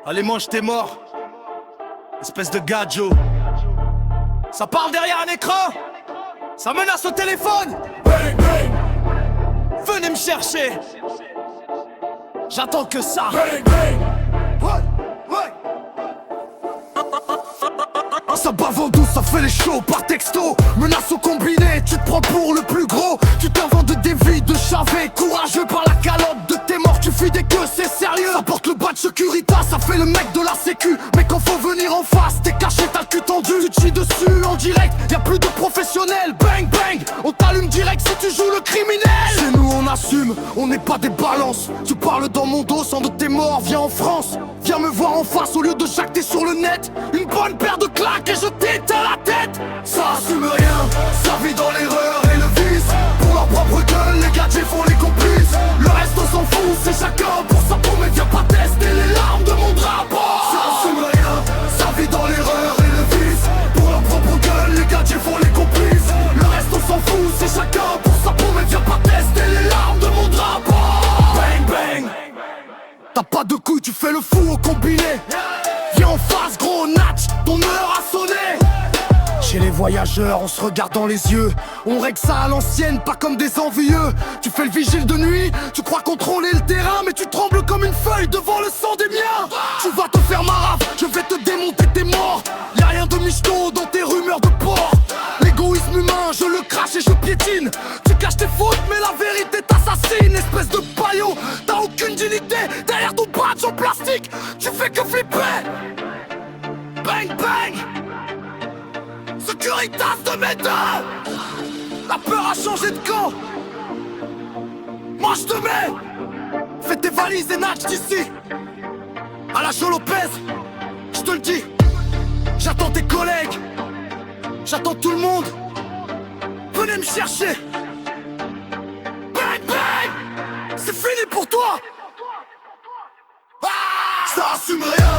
Allez, mange tes morts. Espèce de gadjo. Ça parle derrière un écran. Ça menace au téléphone. Bang bang, Venez me chercher. J'attends que ça. bang bang. Ça bave en douce, ça fait les shows par texto. Menace au combiné, tu te prends pour le plus gros. Tu t'inventes des vies de chavé. Courageux par la calotte de tes morts, tu fuis des queues, c'est sérieux. Ça porte le badge Securitas, ça fait le mec de la sécu. Mais quand faut venir en face, t'es caché, t'as le cul tendu. Tu te chies dessus en direct, y'a plus de professionnels. Bang bang, on t'allume direct si tu joues le criminel. Chez nous on assume, on n'est pas des balances. Tu parles dans mon dos, sans de tes morts, viens en France. Viens me voir en face au lieu de jacter sur le net. Une bonne paire de claques et je t'éteins la tête. Ça assume rien, ça vit dans l'erreur et le vice. Pour leur propre gueule, les gadgets font les complices. Le reste on s'en fout, c'est chacun pour sa peau. Mais viens pas tester les larmes de mon drapeau. Ça assume rien, ça vit dans l'erreur et le vice. Pour leur propre gueule, les gadgets font les complices. Le reste on s'en fout, c'est chacun pour sa peau. Mais viens pas tester les larmes de mon drapeau. Bang bang, t'as pas de couilles, tu fais le fou au combiné. Viens en face gros natch, ton heure a sonné. Chez les voyageurs, on se regarde dans les yeux. On règle ça à l'ancienne, pas comme des envieux. Tu fais le vigile de nuit, tu crois contrôler le terrain. Mais tu trembles comme une feuille devant le sang des miens. Tu vas te faire marave, je vais te démonter tes morts. Y'a rien de michto dans tes rumeurs de porc. L'égoïsme humain, je le crache et je piétine. Tu caches tes fautes, mais la vérité t'assassine. Espèce de paillot, t'as aucune dignité. Derrière ton badge en plastique, tu fais que flipper. Bang bang, Securitas de mes deux. La peur a changé de camp. Moi je te mets. Fais tes valises et nage d'ici. À la Joe Lopez, je te le dis. J'attends tes collègues, j'attends tout le monde. Venez me chercher. Bang bang, c'est fini pour toi. Ah, ça assume rien.